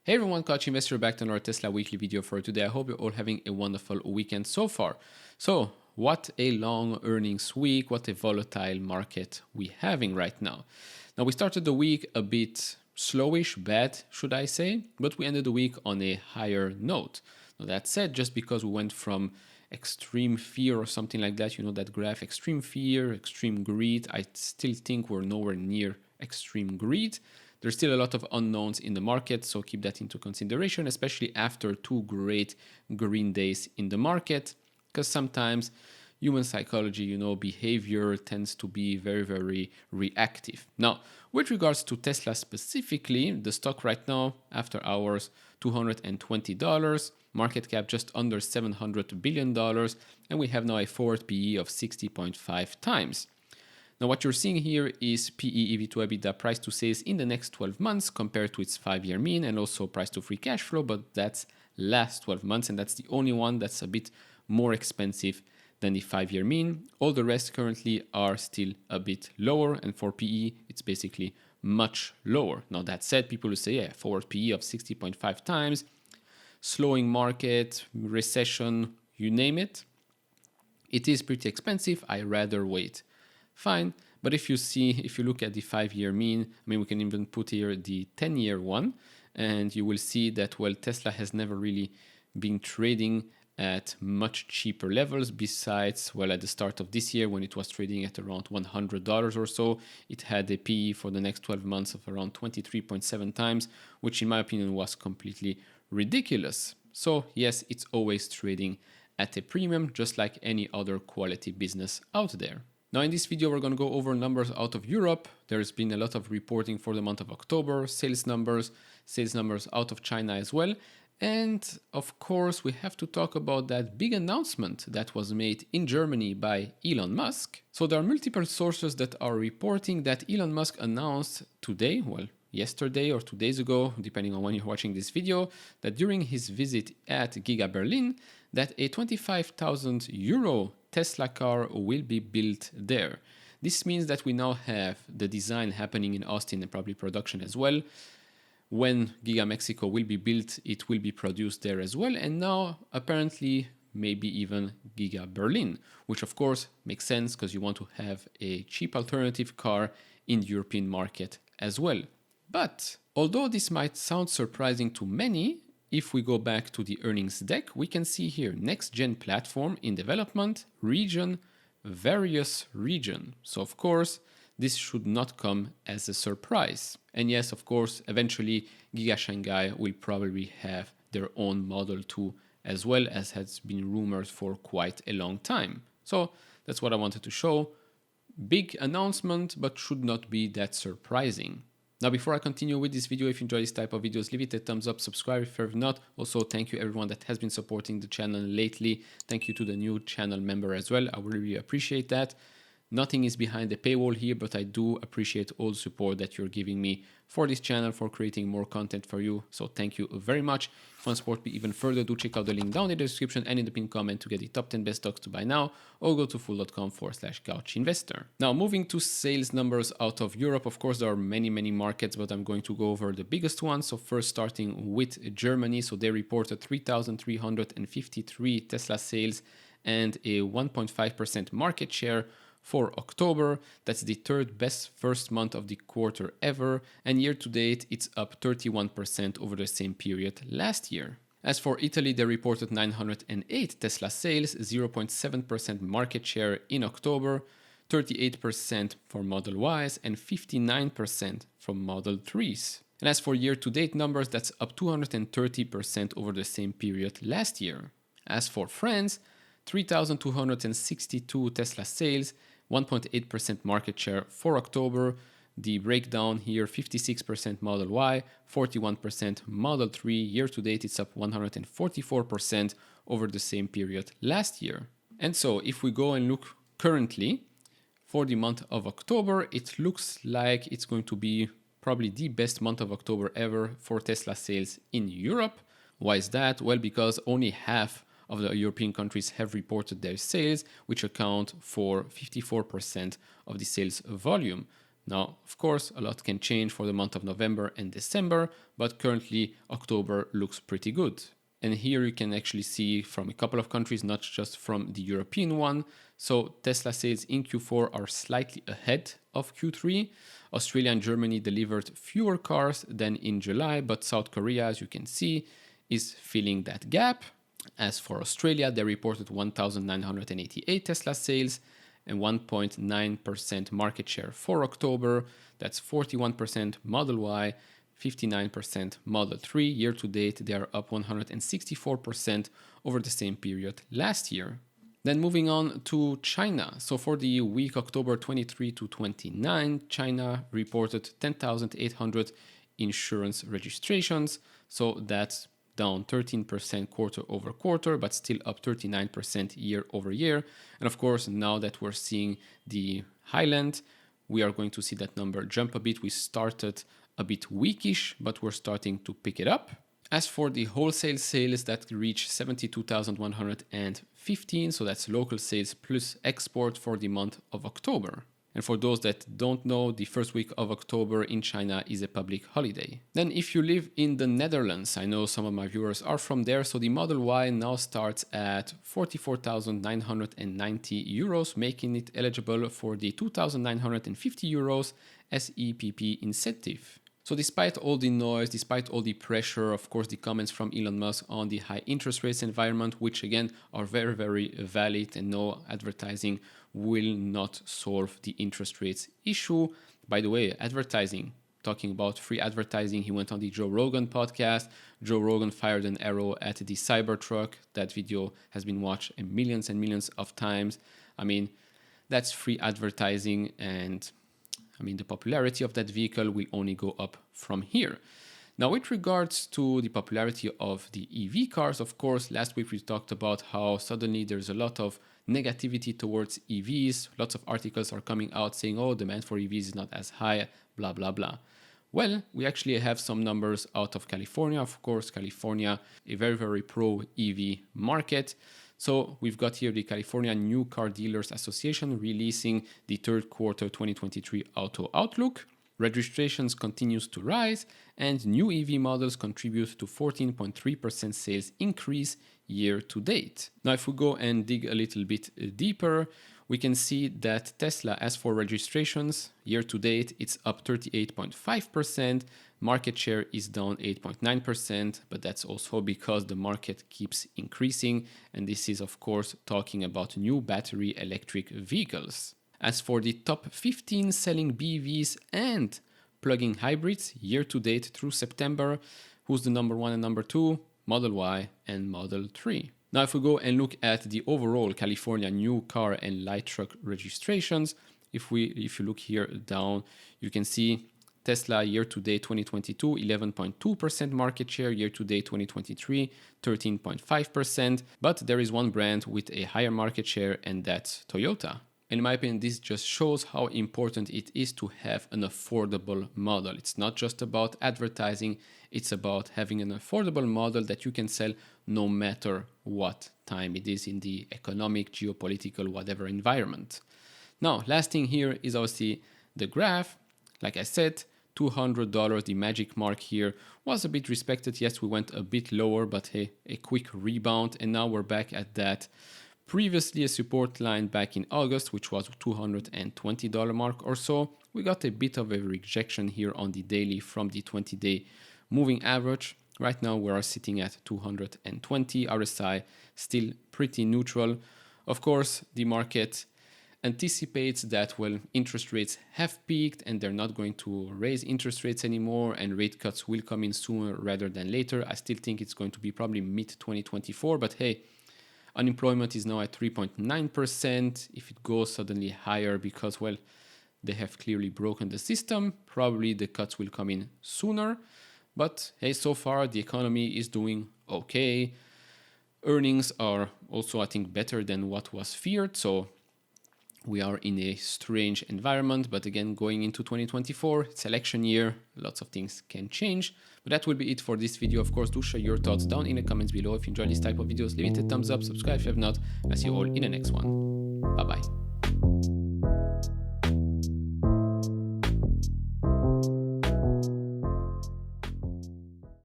Hey everyone, Coach Investor back to another Tesla weekly video for today. I hope you're all having a wonderful weekend so far. So, what a long earnings week, what a volatile market we're having right now. Now, we started the week a bit slowish, bad, should I say, but we ended the week on a higher note. Now, that said, just because we went from extreme fear or something like that, you know that graph, extreme fear, extreme greed, I still think we're nowhere near extreme greed. There's still a lot of unknowns in the market, so keep that into consideration, especially after two great green days in the market, because sometimes human psychology, behavior tends to be very, very reactive. Now, with regards to Tesla specifically, the stock right now, after hours, $220, market cap just under $700 billion, and we have now a forward PE of 60.5 times. Now, what you're seeing here is PE, EV to EBITDA, price to sales in the next 12 months compared to its 5-year mean, and also price to free cash flow, but that's last 12 months, and that's the only one that's a bit more expensive than the 5-year mean. All the rest currently are still a bit lower, and for PE, it's basically much lower. Now, that said, people will say, yeah, forward PE of 60.5 times, slowing market, recession, you name it. It is pretty expensive. I rather wait. Fine, but if you look at the 5-year mean, we can even put here the 10-year one, and you will see that, well, Tesla has never really been trading at much cheaper levels besides, well, at the start of this year when it was trading at around $100 or so. It had a PE for the next 12 months of around 23.7 times, which in my opinion was completely ridiculous. So yes, it's always trading at a premium, just like any other quality business out there. Now in this video, we're going to go over numbers out of Europe. There's been a lot of reporting for the month of October, sales numbers out of China as well. And of course, we have to talk about that big announcement that was made in Germany by Elon Musk. So there are multiple sources that are reporting that Elon Musk announced today, well, yesterday or 2 days ago, depending on when you're watching this video, that during his visit at Giga Berlin, that a 25,000 euro Tesla car will be built there. This means that we now have the design happening in Austin and probably production as well. When Giga Mexico will be built, it will be produced there as well. And now apparently maybe even Giga Berlin, which of course makes sense because you want to have a cheap alternative car in the European market as well. But although this might sound surprising to many, if we go back to the earnings deck, we can see here next-gen platform in development, region, various region. So of course, this should not come as a surprise. And yes, of course, eventually Giga Shanghai will probably have their own Model 2 as well, as has been rumored for quite a long time. So that's what I wanted to show. Big announcement, but should not be that surprising. Now, before I continue with this video, if you enjoy this type of videos, leave it a thumbs up, subscribe if you're not. Also, thank you everyone that has been supporting the channel lately. Thank you to the new channel member as well. I really appreciate that. Nothing is behind the paywall here, but I do appreciate all the support that you're giving me for this channel, for creating more content for you. So thank you very much. If you want to support me even further, do check out the link down in the description and in the pinned comment to get the top 10 best stocks to buy now, or go to fool.com/couchinvestor. Now, moving to sales numbers out of Europe. Of course, there are many markets, but I'm going to go over the biggest ones. So first, starting with Germany. So they reported 3,353 Tesla sales and a 1.5% market share for October. That's the third best first month of the quarter ever, and year to date it's up 31% over the same period last year. As for Italy, they reported 908 Tesla sales, 0.7% market share in October, 38% for Model Ys and 59% from Model 3s. And as for year to date numbers, that's up 230% over the same period last year. As for France, 3,262 Tesla sales, 1.8% market share for October. The breakdown here, 56% Model Y, 41% Model 3. Year to date, it's up 144% over the same period last year. And so if we go and look currently for the month of October, it looks like it's going to be probably the best month of October ever for Tesla sales in Europe. Why is that? Well, because only half of the European countries have reported their sales, which account for 54% of the sales volume. Now, of course, a lot can change for the month of November and December, but currently October looks pretty good. And here you can actually see from a couple of countries, not just from the European one. So Tesla sales in Q4 are slightly ahead of Q3. Australia and Germany delivered fewer cars than in July, but South Korea, as you can see, is filling that gap. As for Australia, they reported 1,988 Tesla sales and 1.9% market share for October. That's 41% Model Y, 59% Model 3. Year to date, they are up 164% over the same period last year. Then moving on to China. So for the week October 23 to 29, China reported 10,800 insurance registrations. So that's down 13% quarter over quarter, but still up 39% year over year. And of course, now that we're seeing the Highland, we are going to see that number jump a bit. We started a bit weakish, but we're starting to pick it up. As for the wholesale sales, that reached 72,115, so that's local sales plus export for the month of October. And for those that don't know, the first week of October in China is a public holiday. Then if you live in the Netherlands, I know some of my viewers are from there, so the Model Y now starts at 44,990 euros, making it eligible for the 2,950 euros SEPP incentive. So despite all the noise, despite all the pressure, of course, the comments from Elon Musk on the high interest rates environment, which again are very, very valid, and no advertising will not solve the interest rates issue. By the way, advertising, talking about free advertising, he went on the Joe Rogan podcast. Joe Rogan fired an arrow at the Cybertruck. That video has been watched millions and millions of times. I mean, that's free advertising, and the popularity of that vehicle will only go up from here. Now, with regards to the popularity of the EV cars, of course, last week we talked about how suddenly there's a lot of negativity towards EVs. Lots of articles are coming out saying, oh, demand for EVs is not as high, blah, blah, blah. Well, we actually have some numbers out of California. Of course, California, a very, very pro-EV market. So we've got here the California New Car Dealers Association releasing the third quarter 2023 auto outlook. Registrations continues to rise, and new EV models contribute to 14.3% sales increase year to date. Now, if we go and dig a little bit deeper, we can see that Tesla, as for registrations, year to date, it's up 38.5%. Market share is down 8.9%, but that's also because the market keeps increasing. And this is, of course, talking about new battery electric vehicles. As for the top 15 selling BEVs and plug-in hybrids year to date through September, who's the number one and number two? Model Y and Model 3. Now, if we go and look at the overall California new car and light truck registrations, if you look here down, you can see Tesla year to date 2022, 11.2% market share, year to date 2023, 13.5%. But there is one brand with a higher market share, and that's Toyota. In my opinion, this just shows how important it is to have an affordable model. It's not just about advertising, it's about having an affordable model that you can sell no matter what time it is in the economic, geopolitical, whatever environment. Now, last thing here is obviously the graph. Like I said, $200, the magic mark here, was a bit respected. Yes, we went a bit lower, but hey, a quick rebound, and now we're back at that previously a support line back in August, which was $220 mark or so. We got a bit of a rejection here on the daily from the 20-day moving average. Right now we are sitting at 220. RSI still pretty neutral. Of course, the market anticipates that, well, interest rates have peaked and they're not going to raise interest rates anymore, and rate cuts will come in sooner rather than later. I still think it's going to be probably mid-2024, but hey, unemployment is now at 3.9%. If it goes suddenly higher because, well, they have clearly broken the system, probably the cuts will come in sooner. But hey, so far the economy is doing okay. Earnings are also, I think, better than what was feared. So we are in a strange environment. But again, going into 2024, it's election year. Lots of things can change. But that will be it for this video. Of course, do share your thoughts down in the comments below. If you enjoy this type of videos, leave it a thumbs up, subscribe if you have not. I'll see you all in the next one. Bye-bye.